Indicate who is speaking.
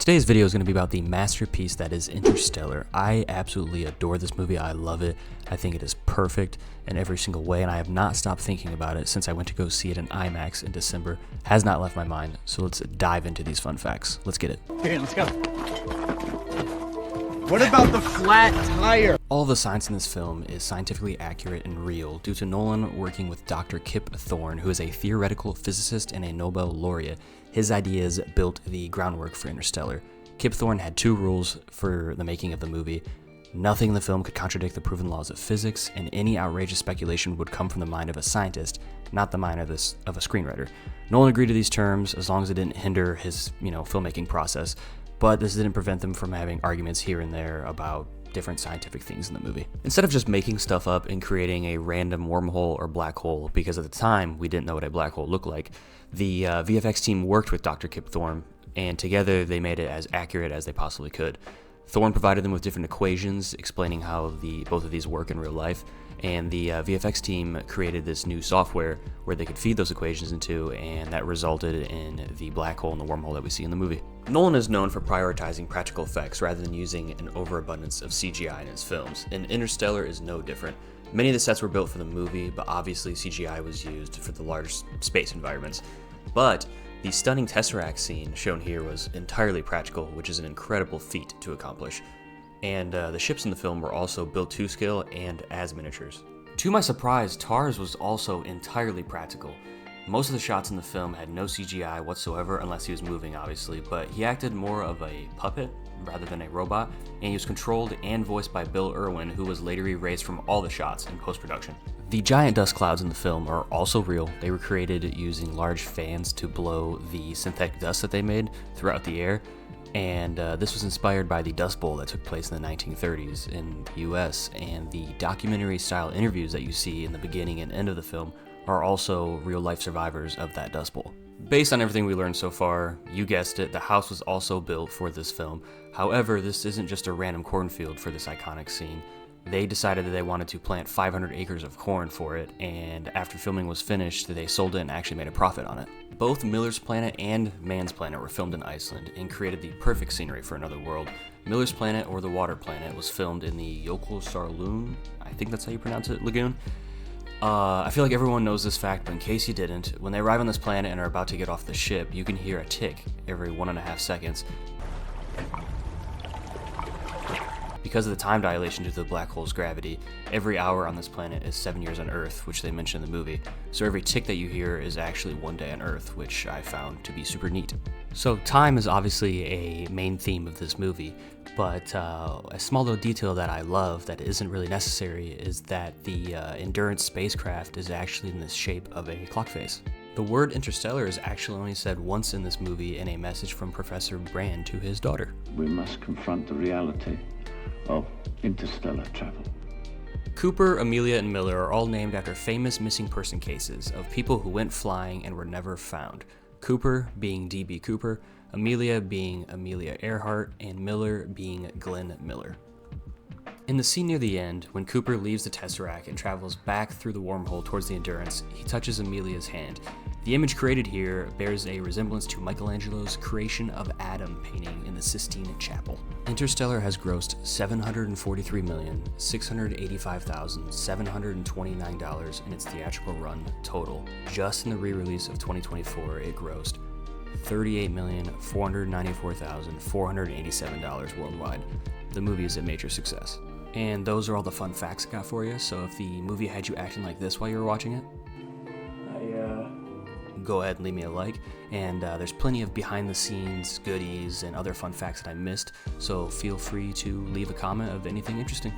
Speaker 1: Today's video is going to be about the masterpiece that is Interstellar. I absolutely adore this movie. I love it. I think it is perfect in every single way, and I have not stopped thinking about it since I went to go see it in IMAX in December. Has not left my mind, so let's dive into these fun facts. Let's get it.
Speaker 2: Okay, let's go. What about the flat tire?
Speaker 1: All the science in this film is scientifically accurate and real due to Nolan working with Dr. Kip Thorne, who is a theoretical physicist and a Nobel laureate. His ideas built the groundwork for Interstellar. Kip Thorne had two rules for the making of the movie. Nothing in the film could contradict the proven laws of physics, and any outrageous speculation would come from the mind of a scientist, not the mind of a screenwriter. Nolan agreed to these terms as long as it didn't hinder his, filmmaking process, but this didn't prevent them from having arguments here and there about different scientific things in the movie. Instead of just making stuff up and creating a random wormhole or black hole, because at the time we didn't know what a black hole looked like, the VFX team worked with Dr. Kip Thorne, and together they made it as accurate as they possibly could. Thorne provided them with different equations explaining how both of these work in real life, and the VFX team created this new software where they could feed those equations into, and that resulted in the black hole and the wormhole that we see in the movie. Nolan is known for prioritizing practical effects rather than using an overabundance of CGI in his films, and Interstellar is no different. Many of the sets were built for the movie, but obviously CGI was used for the large space environments. But the stunning Tesseract scene shown here was entirely practical, which is an incredible feat to accomplish. And the ships in the film were also built to scale and as miniatures. To my surprise, Tars was also entirely practical. Most of the shots in the film had no CGI whatsoever, unless he was moving obviously, but he acted more of a puppet rather than a robot, and he was controlled and voiced by Bill Irwin, who was later erased from all the shots in post-production. The giant dust clouds in the film are also real. They were created using large fans to blow the synthetic dust that they made throughout the air, and this was inspired by the Dust Bowl that took place in the 1930s in the US, and the documentary-style interviews that you see in the beginning and end of the film are also real-life survivors of that Dust Bowl. Based on everything we learned so far, you guessed it, the house was also built for this film. However, this isn't just a random cornfield for this iconic scene. They decided that they wanted to plant 500 acres of corn for it, and after filming was finished, they sold it and actually made a profit on it. Both Miller's Planet and Man's Planet were filmed in Iceland and created the perfect scenery for another world. Miller's Planet, or the Water Planet, was filmed in the Jökulsárlón, I think that's how you pronounce it, lagoon. I feel like everyone knows this fact, but in case you didn't, when they arrive on this planet and are about to get off the ship, you can hear a tick every 1.5 seconds. Because of the time dilation due to the black hole's gravity, every hour on this planet is 7 years on Earth, which they mention in the movie. So every tick that you hear is actually 1 day on Earth, which I found to be super neat. So time is obviously a main theme of this movie, but a small little detail that I love that isn't really necessary is that the Endurance spacecraft is actually in the shape of a clock face. The word interstellar is actually only said once in this movie in a message from Professor Brand to his daughter.
Speaker 3: We must confront the reality of interstellar travel.
Speaker 1: Cooper, Amelia, and Miller are all named after famous missing person cases of people who went flying and were never found. Cooper being D.B. Cooper, Amelia being Amelia Earhart, and Miller being Glenn Miller. In the scene near the end, when Cooper leaves the Tesseract and travels back through the wormhole towards the Endurance, he touches Amelia's hand. The image created here bears a resemblance to Michelangelo's Creation of Adam painting in the Sistine Chapel. Interstellar has grossed $743,685,729 in its theatrical run total. Just in the re-release of 2024, it grossed $38,494,487 worldwide. The movie is a major success. And those are all the fun facts I got for you, so if the movie had you acting like this while you were watching it, go ahead and leave me a like, and there's plenty of behind the scenes goodies and other fun facts that I missed, so feel free to leave a comment of anything interesting.